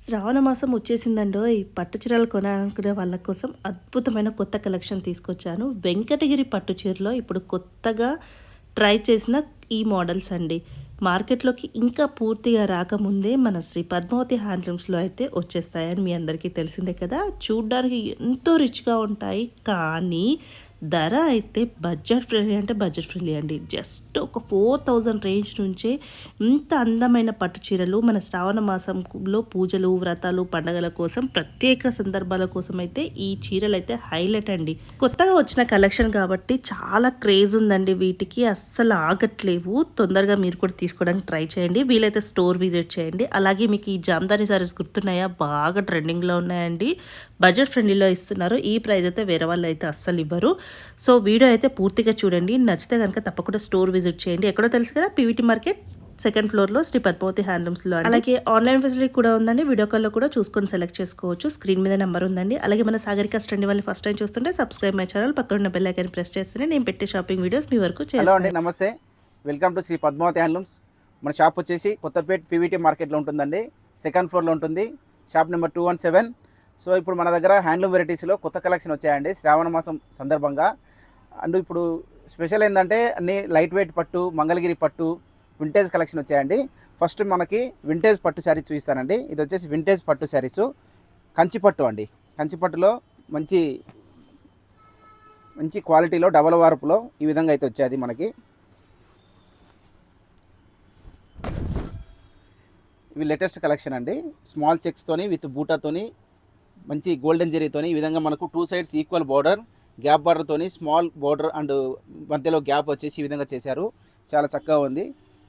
శ్రావణ మాసం వచ్చేసిందండోయ్! పట్టు చీరలు కొనాలనుకునే వాళ్ళ కోసం అద్భుతమైన కొత్త కలెక్షన్ తీసుకొచ్చాను. వెంకటగిరి పట్టు చీరలో ఇప్పుడు కొత్తగా ట్రై చేసిన ఈ మోడల్స్ అండి. మార్కెట్‌లోకి ఇంకా పూర్తిగా రాకముందే మన శ్రీ పద్మావతి హ్యాండ్లూమ్స్‌లో అయితే వచ్చేస్తాయని మీ అందరికీ తెలిసిందే కదా! చూడ్డానికి ఎంతో రిచ్‌గా ఉంటాయి. కానీ ధర అయితే బడ్జెట్ ఫ్రెండ్లీ అంటే బడ్జెట్ ఫ్రెండ్లీ అండి. జస్ట్ ఒక 4000 రేంజ్ నుంచే ఇంత అందమైన పట్టు చీరలు మన శ్రావణ మాసంలో పూజలు, వ్రతాలు, పండగల కోసం ప్రత్యేక సందర్భాల కోసం అయితే ఈ చీరలు అయితే హైలైట్ అండి. కొత్తగా వచ్చిన కలెక్షన్ కాబట్టి చాలా క్రేజ్ ఉందండి వీటికి. అస్సలు ఆగట్లేవు. తొందరగా మీరు కూడా తీసుకోవడానికి ట్రై చేయండి. వీలైతే స్టోర్ విజిట్ చేయండి. అలాగే మీకు ఈ జామ్దాని సారీస్ గుర్తున్నాయా? బాగా ట్రెండింగ్‌లో ఉన్నాయండి. బడ్జెట్ ఫ్రెండ్లీలో ఇస్తున్నారు. ఈ ప్రైస్ అయితే వేరే వాళ్ళు అయితే అస్సలు ఇవ్వరు. సో వీడియో అయితే పూర్తిగా చూడండి. నచ్చితే కనుక తప్పకుండా స్టోర్ విజిట్ చేయండి. ఎక్కడో తెలుసు కదా, పీవీటీ మార్కెట్ సెకండ్ ఫ్లోర్లో శ్రీ పద్మావతి హ్యాండ్లూమ్స్లో. అలాగే ఆన్లైన్ ఫెసిలిటీ కూడా ఉందండి. వీడియో కాల్లో కూడా చూసుకొని సెలెక్ట్ చేసుకోవచ్చు. స్క్రీన్ మీద నెంబర్ ఉందండి. అలాగే మన సాగరిక స్టండి వాళ్ళని ఫస్ట్ టైం చూస్తుంటే సబ్స్క్రైబ్ మై ఛానల్, పక్కన ఉన్న బెల్ ఐకాన్ ప్రెస్ చేస్తేనే నేను పెట్టే షాపింగ్ వీడియోస్ మీ వరకు చేస్తాను. హలో అండి, నమస్తే. Welcome to Shri Padmavathi handlooms. మన షాప్ వచ్చేసి కొత్తపేట పీవీటీ మార్కెట్లో ఉంటుందండి. సెకండ్ ఫ్లోర్లో ఉంటుంది. Shop number 217. సో ఇప్పుడు మన దగ్గర హ్యాండ్లూమ్ వెరైటీస్లో కొత్త కలెక్షన్ వచ్చాయండి శ్రావణ మాసం సందర్భంగా. అండ్ ఇప్పుడు స్పెషల్ ఏంటంటే అన్ని లైట్ వెయిట్ పట్టు, మంగళగిరి పట్టు, వింటేజ్ కలెక్షన్ వచ్చాయండి. ఫస్ట్ మనకి వింటేజ్ పట్టు శారీస్ చూపిస్తానండి. ఇది వచ్చేసి వింటేజ్ పట్టు శారీస్, కంచి పట్టు అండి. కంచి పట్టులో మంచి మంచి క్వాలిటీలో డబల్ వార్పులో ఈ విధంగా అయితే వచ్చేది మనకి. ఇవి లేటెస్ట్ కలెక్షన్ అండి. స్మాల్ చెక్స్తోని విత్ బూటాతోని మంచి గోల్డెన్ జెరీతోని ఈ విధంగా మనకు 2 సైడ్స్ ఈక్వల్ బార్డర్, గ్యాప్ బార్డర్తోని స్మాల్ బార్డర్ అండ్ మధ్యలో గ్యాప్ వచ్చేసి ఈ విధంగా చేశారు. చాలా చక్కగా ఉంది.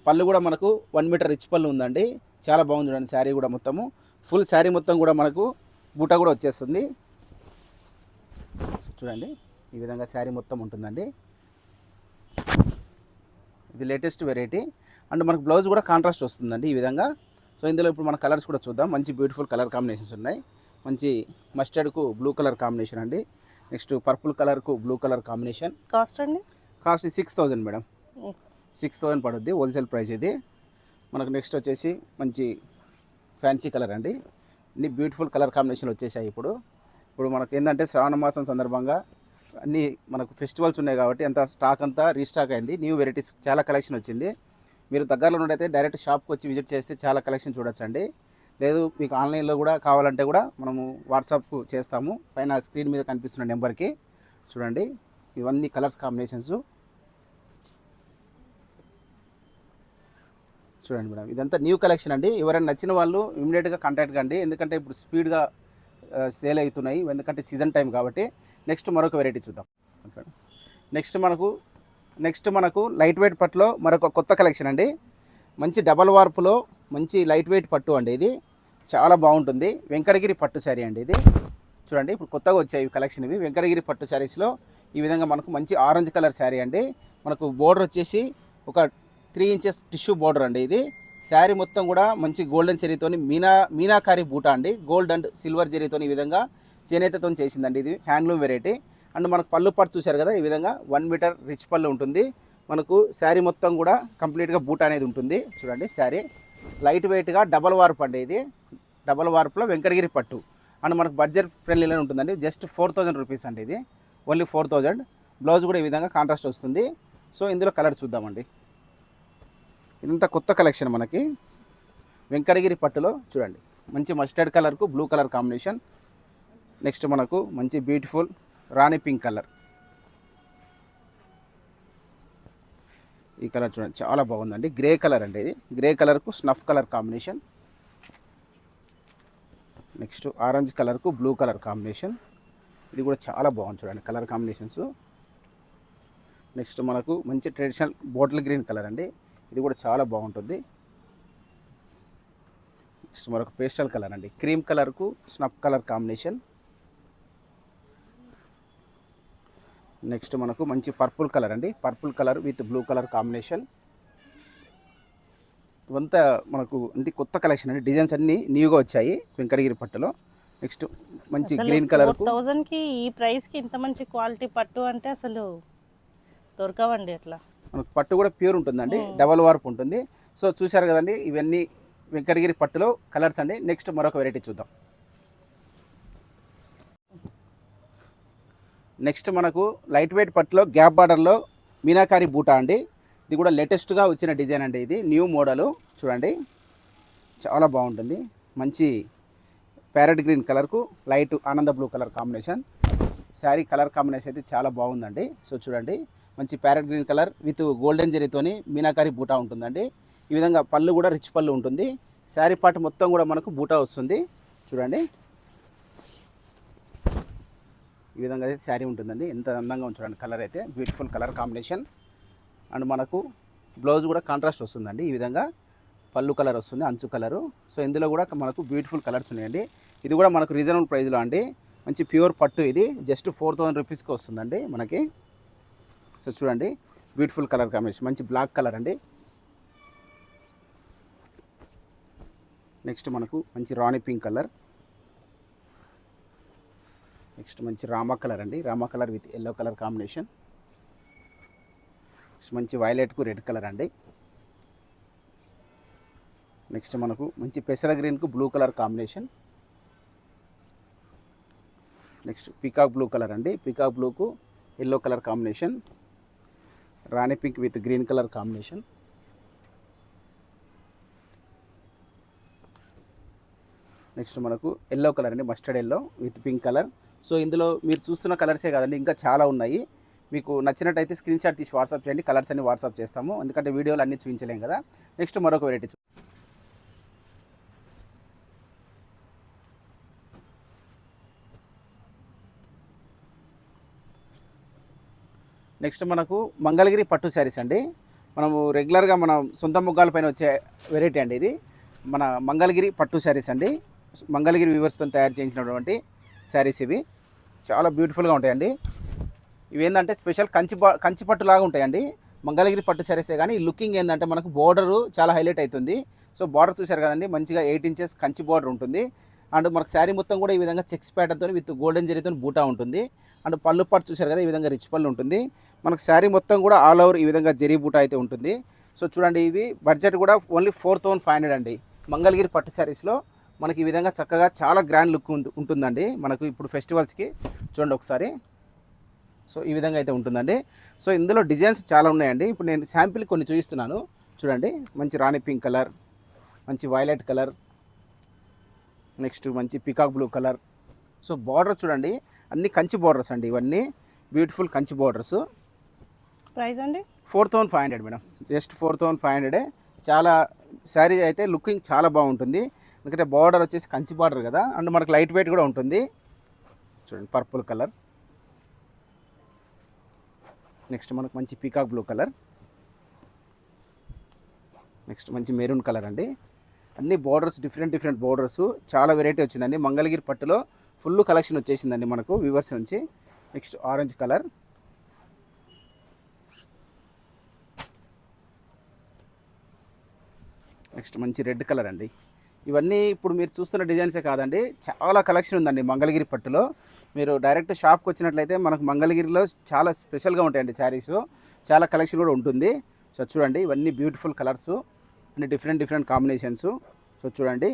పళ్ళు కూడా మనకు 1 మీటర్ రిచ్ పళ్ళు ఉందండి. చాలా బాగుంది చూడండి. శారీ కూడా మొత్తము ఫుల్ శారీ మొత్తం కూడా మనకు బూటా కూడా వచ్చేస్తుంది. చూడండి ఈ విధంగా శారీ మొత్తం ఉంటుందండి. ఇది లేటెస్ట్ వెరైటీ. అండ్ మనకు బ్లౌజ్ కూడా కాంట్రాస్ట్ వస్తుందండి ఈ విధంగా. సో ఇందులో ఇప్పుడు మన కలర్స్ కూడా చూద్దాం. మంచి బ్యూటిఫుల్ కలర్ కాంబినేషన్స్ ఉన్నాయి. మంచి మస్టర్డ్కు బ్లూ కలర్ కాంబినేషన్ అండి. నెక్స్ట్ పర్పుల్ కలర్కు బ్లూ కలర్ కాంబినేషన్. కాస్ట్ అండి? Cost 6000 madam. 6000 పడుద్ది హోల్సేల్ ప్రైస్ ఇది. మనకు నెక్స్ట్ వచ్చేసి మంచి ఫ్యాన్సీ కలర్ అండి. అన్ని బ్యూటిఫుల్ కలర్ కాంబినేషన్ వచ్చేసాయి. ఇప్పుడు మనకు ఏంటంటే శ్రావణ మాసం సందర్భంగా అన్నీ మనకు ఫెస్టివల్స్ ఉన్నాయి కాబట్టి అంత స్టాక్ అంతా రీస్టాక్ అయింది. న్యూ వెరైటీస్ చాలా కలెక్షన్ వచ్చింది. మీరు దగ్గరలో ఉన్నట్టయితే డైరెక్ట్ షాప్కి వచ్చి విజిట్ చేస్తే చాలా కలెక్షన్ చూడొచ్చండి. లేదు మీకు ఆన్లైన్లో కూడా కావాలంటే కూడా మనము వాట్సాప్ చేస్తాము. పైన స్క్రీన్ మీద కనిపిస్తున్న నెంబర్కి చూడండి. ఇవన్నీ కలర్స్ కాంబినేషన్స్ చూడండి మేడం. ఇదంతా న్యూ కలెక్షన్ అండి. ఎవరైనా నచ్చిన వాళ్ళు ఇమీడియట్గా కాంటాక్ట్ కండి. ఎందుకంటే ఇప్పుడు స్పీడ్గా సేల్ అవుతున్నాయి. ఎందుకంటే సీజన్ టైం కాబట్టి. నెక్స్ట్ మరొక వెరైటీ చూద్దాం. నెక్స్ట్ మనకు లైట్ వెయిట్ పట్టులో మరొక కొత్త కలెక్షన్ అండి. మంచి డబల్ వార్పులో మంచి లైట్ వెయిట్ పట్టు అండి. ఇది చాలా బాగుంటుంది. వెంకటగిరి పట్టు శారీ అండి ఇది. చూడండి ఇప్పుడు కొత్తగా వచ్చాయి కలెక్షన్ ఇవి. వెంకటగిరి పట్టు శారీస్లో ఈ విధంగా మనకు మంచి ఆరెంజ్ కలర్ శారీ అండి. మనకు బోర్డర్ వచ్చేసి ఒక 3 ఇంచెస్ టిష్యూ బోర్డర్ అండి. ఇది శారీ మొత్తం కూడా మంచి గోల్డెన్ జెరీతోని మీనాకారి బూటా అండి. గోల్డ్ అండ్ సిల్వర్ జెరీతోని ఈ విధంగా చేనేతతో చేసిందండి. ఇది హ్యాండ్లూమ్ వెరైటీ. అండ్ మనకు పళ్ళు పట్టు చూశారు కదా, ఈ విధంగా 1 మీటర్ రిచ్ పళ్ళు ఉంటుంది. మనకు శారీ మొత్తం కూడా కంప్లీట్గా బూటా అనేది ఉంటుంది. చూడండి శారీ లైట్ వెయిట్గా డబల్ వార్ప్ అండి. ఇది డబల్ వార్ప్లో వెంకటగిరి పట్టు. అండ్ మనకు బడ్జెట్ ఫ్రెండ్లీలో ఉంటుందండి. జస్ట్ 4000 రూపీస్ అండి. ఇది ఓన్లీ 4000. బ్లౌజ్ కూడా ఈ విధంగా కాంట్రాస్ట్ వస్తుంది. సో ఇందులో కలర్ చూద్దామండి. ఇదంతా కొత్త కలెక్షన్ మనకి వెంకటగిరి పట్టులో. చూడండి మంచి మస్టర్డ్ కలర్కు బ్లూ కలర్ కాంబినేషన్. నెక్స్ట్ మనకు మంచి బ్యూటిఫుల్ రాణి పింక్ కలర్. ఈ కలర్ చూడండి చాలా బాగుందండి. గ్రే కలర్ అండి. ఇది గ్రే కలర్కు snuff colour combination. Next orange కలర్కు బ్లూ కలర్ కాంబినేషన్. ఇది కూడా చాలా బాగుంది చూడండి కలర్ కాంబినేషన్స్. నెక్స్ట్ మనకు మంచి ట్రెడిషనల్ బాటిల్ గ్రీన్ కలర్ అండి. ఇది కూడా చాలా బాగుంటుంది. నెక్స్ట్ మరొక పేస్టల్ కలర్ అండి. క్రీమ్ కలర్కు స్నఫ్ కలర్ కాంబినేషన్. నెక్స్ట్ మనకు మంచి పర్పుల్ కలర్ అండి. Purple colour with blue colour combination. ఇవంతా మనకు అన్ని కొత్త కలెక్షన్ అండి. డిజైన్స్ అన్నీ న్యూగా వచ్చాయి వెంకటగిరి పట్టులో. నెక్స్ట్ మంచి గ్రీన్ కలర్. 4000కి ఈ ప్రైస్కి ఇంత మంచి క్వాలిటీ పట్టు అంటే అసలు దొరకవండి. అట్లా మనకు పట్టు కూడా ప్యూర్ ఉంటుందండి. డబల్ వార్ప్ ఉంటుంది. సో చూశారు కదండి, ఇవన్నీ వెంకటగిరి పట్టులో కలర్స్ అండి. నెక్స్ట్ మరొక వెరైటీ చూద్దాం. నెక్స్ట్ మనకు లైట్ వెయిట్ పట్టులో గ్యాప్ బార్డర్లో మీనాకారి బూటా అండి. ఇది కూడా లేటెస్ట్గా వచ్చిన డిజైన్ అండి. ఇది న్యూ మోడలు చూడండి, చాలా బాగుంటుంది. మంచి ప్యారెట్ గ్రీన్ కలర్కు లైట్ ఆనంద blue colour combination. Sari colour combination అయితే చాలా బాగుందండి. సో చూడండి, మంచి parrot green colour with golden జరీతోని మీనాకారి బూటా ఉంటుందండి. ఈ విధంగా పళ్ళు కూడా రిచ్ పళ్ళు ఉంటుంది. శారీ పార్ట్ మొత్తం కూడా మనకు బూటా వస్తుంది. చూడండి, ఈ విధంగా అయితే శారీ ఉంటుందండి. ఎంత అందంగా చూడండి, కలర్ అయితే బ్యూటిఫుల్ కలర్ కాంబినేషన్. అండ్ మనకు బ్లౌజ్ కూడా కాంట్రాస్ట్ వస్తుందండి. ఈ విధంగా పళ్ళు కలర్ వస్తుంది, అంచు కలరు. సో ఇందులో కూడా మనకు బ్యూటిఫుల్ కలర్స్ ఉన్నాయండి. ఇది కూడా మనకు రీజనబుల్ ప్రైస్లో అండి. మంచి ప్యూర్ పట్టు, ఇది జస్ట్ 4000 రూపీస్కి వస్తుందండి మనకి. సో చూడండి, బ్యూటిఫుల్ కలర్ కాంబినేషన్, మంచి బ్లాక్ కలర్ అండి. నెక్స్ట్ మనకు మంచి రాణి పింక్ కలర్. నెక్స్ట్ మంచి రామా కలర్ అండి, Rama colour with yellow colour combination. Next మంచి వైలెట్కు రెడ్ కలర్ అండి. నెక్స్ట్ మనకు మంచి పెసర గ్రీన్కు blue colour combination. Next peacock blue colour అండి, పీకాక్ బ్లూకు yellow colour combination. Rani pink with green colour combination. Next మనకు ఎల్లో కలర్ అండి, mustard yellow with pink colour. So ఇందులో మీరు చూస్తున్న కలర్సే కాదండి, ఇంకా చాలా ఉన్నాయి. మీకు నచ్చినట్టయితే స్క్రీన్ షాట్ తీసి వాట్సాప్ చేయండి. కలర్స్ అన్ని వాట్సాప్ చేస్తాము, ఎందుకంటే వీడియోలు అన్నీ చూపించలేం కదా. నెక్స్ట్ మరొక వెరైటీ నెక్స్ట్ మనకు మంగళగిరి పట్టు శారీస్ అండి. మనము రెగ్యులర్గా మన సొంత ముగ్గాల పైన వచ్చే వెరైటీ అండి. ఇది మన మంగళగిరి పట్టు శారీస్ అండి. మంగళగిరి వీవర్స్తో తయారు చేయించినటువంటి శారీస్ ఇవి. చాలా బ్యూటిఫుల్గా ఉంటాయండి. ఇవి ఏంటంటే స్పెషల్ కంచి పట్టు లాగా ఉంటాయండి. మంగళగిరి పట్టు శారీసే కానీ లుకింగ్ ఏంటంటే మనకు బోర్డరు చాలా హైలైట్ అవుతుంది. సో బార్డర్ చూశారు కదండి, మంచిగా 8 ఇంచెస్ కంచి బార్డర్ ఉంటుంది. అండ్ మనకు శారీ మొత్తం కూడా ఈ విధంగా చెక్స్ ప్యాటర్న్తో విత్ గోల్డెన్ జరీతో బూటా ఉంటుంది. అండ్ పళ్ళు పాటు చూశారు కదా, ఈ విధంగా రిచ్ పళ్ళు ఉంటుంది. మనకు శారీ మొత్తం కూడా ఆల్ ఓవర్ ఈ విధంగా జరీ బూటా అయితే ఉంటుంది. సో చూడండి, ఇవి బడ్జెట్ కూడా ఓన్లీ 4500 అండి. మంగళగిరి పట్టు శారీస్లో మనకి ఈ విధంగా చక్కగా చాలా గ్రాండ్ లుక్ ఉంటుందండి. మనకు ఇప్పుడు ఫెస్టివల్స్కి చూడండి ఒకసారి. సో ఈ విధంగా అయితే ఉంటుందండి. సో ఇందులో డిజైన్స్ చాలా ఉన్నాయండి. ఇప్పుడు నేను శాంపిల్ కొన్ని చూపిస్తున్నాను చూడండి. మంచి రాణి పింక్ కలర్, మంచి వైలెట్ కలర్, నెక్స్ట్ మంచి peacock blue colour. So border చూడండి, అన్ని కంచి బార్డర్స్ అండి. ఇవన్నీ బ్యూటిఫుల్ కంచి బార్డర్స్. ప్రైస్ అండి 4500 మేడం, జస్ట్ 4500. చాలా శారీ అయితే లుకింగ్ చాలా బాగుంటుంది, ఎందుకంటే బార్డర్ వచ్చేసి కంచి బార్డర్ కదా. అండ్ మనకు లైట్ వెయిట్ కూడా ఉంటుంది. చూడండి, పర్పుల్ కలర్. నెక్స్ట్ మనకు మంచి పీకాక్ బ్లూ కలర్. నెక్స్ట్ మంచి మెరూన్ కలర్ అండి. అన్ని బార్డర్స్ డిఫరెంట్ బార్డర్స్, చాలా వెరైటీ వచ్చిందండి. మంగళగిరి పట్టులో ఫుల్ కలెక్షన్ వచ్చేసిందండి మనకు వ్యూవర్స్ నుంచి. Next orange colour. నెక్స్ట్ మంచి రెడ్ కలర్ అండి. ఇవన్నీ ఇప్పుడు మీరు చూస్తున్న డిజైన్సే కాదండి, చాలా కలెక్షన్ ఉందండి మంగళగిరి పట్టులో. మీరు డైరెక్ట్ షాప్కి వచ్చినట్లయితే మనకు మంగళగిరిలో చాలా స్పెషల్గా ఉంటాయండి శారీస్, చాలా కలెక్షన్ కూడా ఉంటుంది. సో చూడండి, ఇవన్నీ బ్యూటిఫుల్ కలర్స్ అన్ని డిఫరెంట్ కాంబినేషన్స్. సో చూడండి,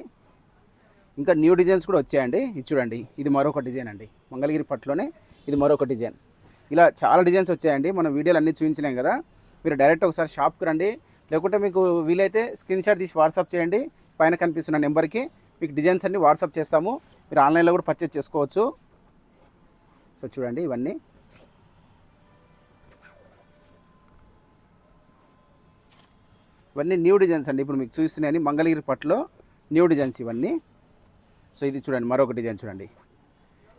ఇంకా న్యూ డిజైన్స్ కూడా వచ్చాయండి. ఇది చూడండి, ఇది మరొక డిజైన్ అండి. మంగళగిరి పట్టులోనే ఇది మరొక డిజైన్. ఇలా చాలా డిజైన్స్ వచ్చాయండి. మనం వీడియోలు అన్నీ చూపించలేం కదా. మీరు డైరెక్ట్ ఒకసారి షాప్కి రండి, లేకుంటే మీకు వీలైతే స్క్రీన్ షాట్ తీసి వాట్సాప్ చేయండి. పైన కనిపిస్తున్న నెంబర్కి మీకు డిజైన్స్ అన్ని వాట్సాప్ చేస్తాము. మీరు ఆన్లైన్లో కూడా పర్చేజ్ చేసుకోవచ్చు. సో చూడండి, ఇవన్నీ న్యూ డిజైన్స్ అండి. ఇప్పుడు మీకు చూస్తున్నాయని మంగళగిరి పట్టులో న్యూ డిజైన్స్ ఇవన్నీ. సో ఇది చూడండి, మరొక డిజైన్ చూడండి,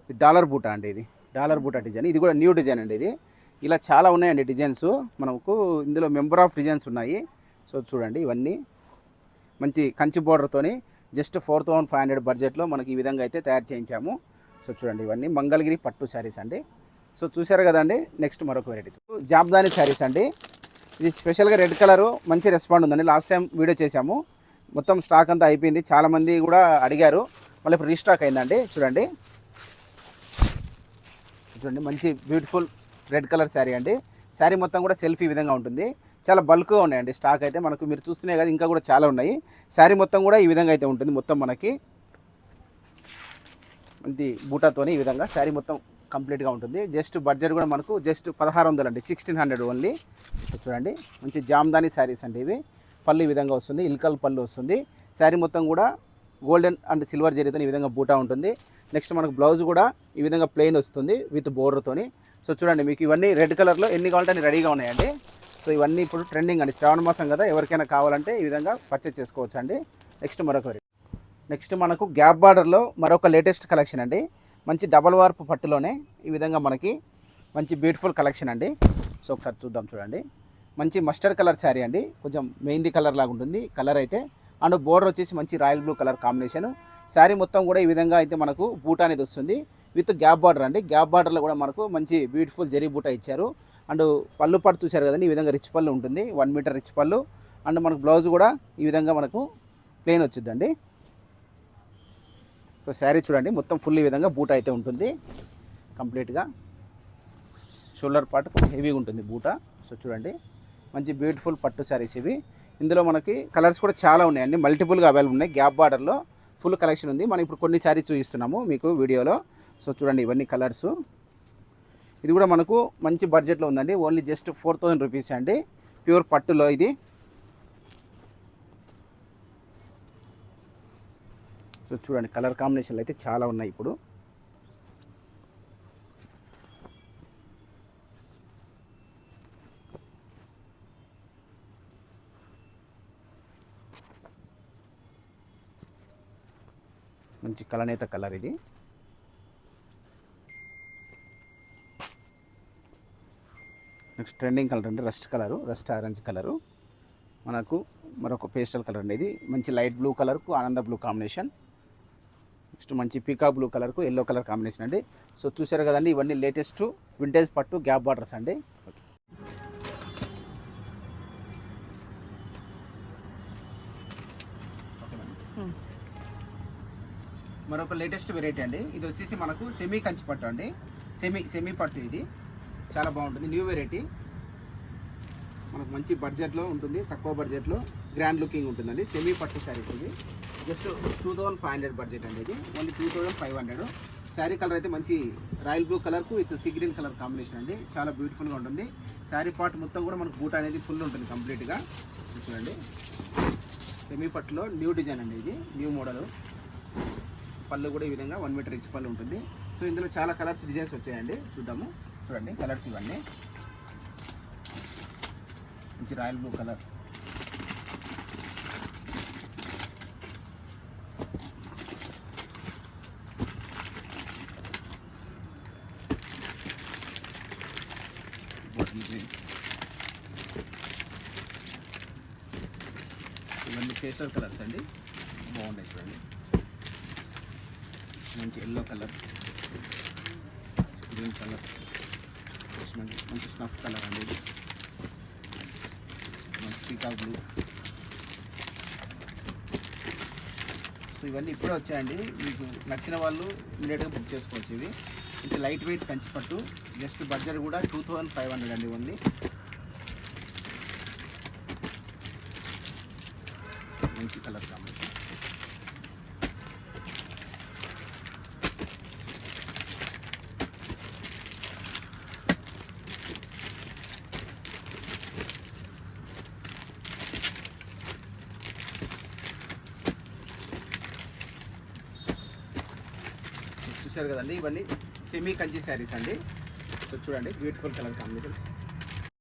ఇది డాలర్ బూటా అండి. ఇది డాలర్ బూటా డిజైన్, ఇది కూడా న్యూ డిజైన్ అండి. ఇది ఇలా చాలా ఉన్నాయండి డిజైన్స్ మనకు. ఇందులో మెంబర్ ఆఫ్ డిజైన్స్ ఉన్నాయి. సో చూడండి, ఇవన్నీ మంచి కంచి బోర్డర్తోని జస్ట్ 4500 బడ్జెట్లో మనకి ఈ విధంగా అయితే తయారు చేయించాము. సో చూడండి, ఇవన్నీ మంగళగిరి పట్టు శారీస్ అండి. సో చూశారు కదండి. నెక్స్ట్ మరొక వెరైటీ జామ్దాని శారీస్ అండి. ఇది స్పెషల్గా రెడ్ కలరు, మంచి రెస్పాండ్ ఉందండి. లాస్ట్ టైం వీడియో చేశాము, మొత్తం స్టాక్ అంతా అయిపోయింది. చాలామంది కూడా అడిగారు, మళ్ళీ ఇప్పుడు రీస్టాక్ అయిందండి. చూడండి, మంచి బ్యూటిఫుల్ రెడ్ కలర్ శారీ అండి. శారీ మొత్తం కూడా సెల్ఫ్ ఈ విధంగా ఉంటుంది. చాలా బల్క్గా ఉన్నాయండి స్టాక్ అయితే మనకు. మీరు చూస్తున్నాయి కదా, ఇంకా కూడా చాలా ఉన్నాయి. శారీ మొత్తం కూడా ఈ విధంగా అయితే ఉంటుంది. మొత్తం మనకి ఇది బూటాతోని ఈ విధంగా శారీ మొత్తం కంప్లీట్గా ఉంటుంది. జస్ట్ బడ్జెట్ కూడా మనకు జస్ట్ 1600 అండి, 1600 ఓన్లీ. చూడండి మంచి జామ్దాని శారీస్ అండి ఇవి. పళ్ళు ఈ విధంగా వస్తుంది, ఇల్కల్ పళ్ళు వస్తుంది. శారీ మొత్తం కూడా గోల్డెన్ అండ్ సిల్వర్ జరీతో ఈ విధంగా బూటా ఉంటుంది. నెక్స్ట్ మనకు బ్లౌజ్ కూడా ఈ విధంగా ప్లెయిన్ వస్తుంది విత్ బోర్డర్తోని. సో చూడండి మీకు ఇవన్నీ రెడ్ కలర్లో ఎన్ని కావాలంటే అన్ని రెడీగా ఉన్నాయండి. సో ఇవన్నీ ఇప్పుడు ట్రెండింగ్ అండి, శ్రావణ మాసం కదా, ఎవరికైనా కావాలంటే ఈ విధంగా పర్చేస్ చేసుకోవచ్చు అండి. నెక్స్ట్ మనకు గ్యాప్ బార్డర్లో మరొక లేటెస్ట్ కలెక్షన్ అండి. మంచి డబల్ వార్ప్ పట్టులోనే ఈ విధంగా మనకి మంచి బ్యూటిఫుల్ కలెక్షన్ అండి. సో ఒకసారి చూద్దాం. చూడండి మంచి మస్టర్డ్ కలర్ శారీ అండి, కొంచెం మెహందీ కలర్ లాగా ఉంటుంది కలర్ అయితే. అండ్ బోర్డర్ వచ్చేసి మంచి royal blue colour combination. Sari మొత్తం కూడా ఈ విధంగా అయితే మనకు బూటా అనేది వస్తుంది విత్ గ్యాప్ బార్డర్ అండి. గ్యాప్ బార్డర్లో కూడా మనకు మంచి బ్యూటిఫుల్ జరీ బూటా ఇచ్చారు. అండ్ పళ్ళు పట్టు చూశారు కదండి, ఈ విధంగా రిచ్ పళ్ళు ఉంటుంది, 1 మీటర్ రిచ్ పళ్ళు. అండ్ మనకు బ్లౌజ్ కూడా ఈ విధంగా మనకు ప్లెయిన్ వచ్చిందండి. సో శారీ చూడండి మొత్తం ఫుల్ ఈ విధంగా బూటా అయితే ఉంటుంది కంప్లీట్గా. షోల్డర్ పార్ట్ కొంచెం హెవీగా ఉంటుంది బూటా. సో చూడండి మంచి బ్యూటిఫుల్ పట్టు శారీస్ ఇవి. ఇందులో మనకి కలర్స్ కూడా చాలా ఉన్నాయండి, మల్టిపుల్గా అవైలబుల్ ఉన్నాయి. గ్యాప్ బార్డర్లో ఫుల్ కలెక్షన్ ఉంది. మనం ఇప్పుడు కొన్ని శారీస్ చూపిస్తున్నాము మీకు వీడియోలో. సో చూడండి ఇవన్నీ కలర్స్. ఇది కూడా మనకు మంచి బడ్జెట్లో ఉందండి, ఓన్లీ జస్ట్ 4000 రూపీస్ అండి, ప్యూర్ పట్టులో ఇది. సో చూడండి కలర్ కాంబినేషన్లు అయితే చాలా ఉన్నాయి ఇప్పుడు. మంచి కలనేత కలర్ ఇది. నెక్స్ట్ ట్రెండింగ్ కలర్ అండి, rust colour, rust orange colour. మనకు మరొక పేస్టల్ కలర్ అండి, ఇది మంచి లైట్ బ్లూ కలర్కు ఆనంద బ్లూ కాంబినేషన్. నెక్స్ట్ మంచి పీకా బ్లూ కలర్కు ఎల్లో కలర్ కాంబినేషన్ అండి. సో చూసారు కదండి, ఇవన్నీ లేటెస్ట్ వింటేజ్ పట్టు గ్యాప్ బార్డర్స్ అండి. ఓకే, మరొక లేటెస్ట్ వెరైటీ అండి. ఇది వచ్చేసి మనకు సెమీ కంచి పట్టు అండి, సెమీ పట్టు. ఇది చాలా బాగుంటుంది, న్యూ వెరైటీ. మనకు మంచి బడ్జెట్లో ఉంటుంది, తక్కువ బడ్జెట్లో గ్రాండ్ లుకింగ్ ఉంటుందండి. సెమీ పట్టు శారీస్ ఇది జస్ట్ 2500 బడ్జెట్ అండి, ఇది ఓన్లీ 2500. శారీ కలర్ అయితే మంచి రాయల్ బ్లూ కలర్కు with sea green colour combination అండి, చాలా బ్యూటిఫుల్గా ఉంటుంది. శారీ పార్ట్ మొత్తం కూడా మనకు బూట అనేది ఫుల్ ఉంటుంది కంప్లీట్గా. చూడండి సెమీ పట్టులో న్యూ డిజైన్ అండి, ఇది న్యూ మోడల్. పళ్ళు కూడా ఈ విధంగా 1 మీటర్ రిచ్ పళ్ళు ఉంటుంది. సో ఇందులో చాలా కలర్స్ డిజైన్స్ వచ్చాయండి, చూద్దాము. చూడండి కలర్స్ ఇవన్నీ మంచి రాయల్ బ్లూ కలర్, ఇవన్నీ పేస్టల్ కలర్స్ అండి, బాగున్నాయి. చూడండి మంచి ఎల్లో కలర్, గ్రీన్ కలర్, మంచి స్నఫ్ కలర్ అండి, ఇది మంచి పీకాక్ బ్లూ. సో ఇవన్నీ ఇప్పుడే వచ్చాయండి, మీకు నచ్చిన వాళ్ళు ఇమీడియట్గా బుక్ చేసుకోవచ్చు. ఇవి మంచి లైట్ వెయిట్ కంచి పట్టు, జస్ట్ బడ్జెట్ కూడా 2500 అండి ఓన్లీ. మంచి కలర్ కాంబినేషన్. చూశారు కదండి, ఇవన్నీ సెమీ కంచి శారీస్ అండి. సో చూడండి బ్యూటిఫుల్ కలర్ కాంబినేషన్స్.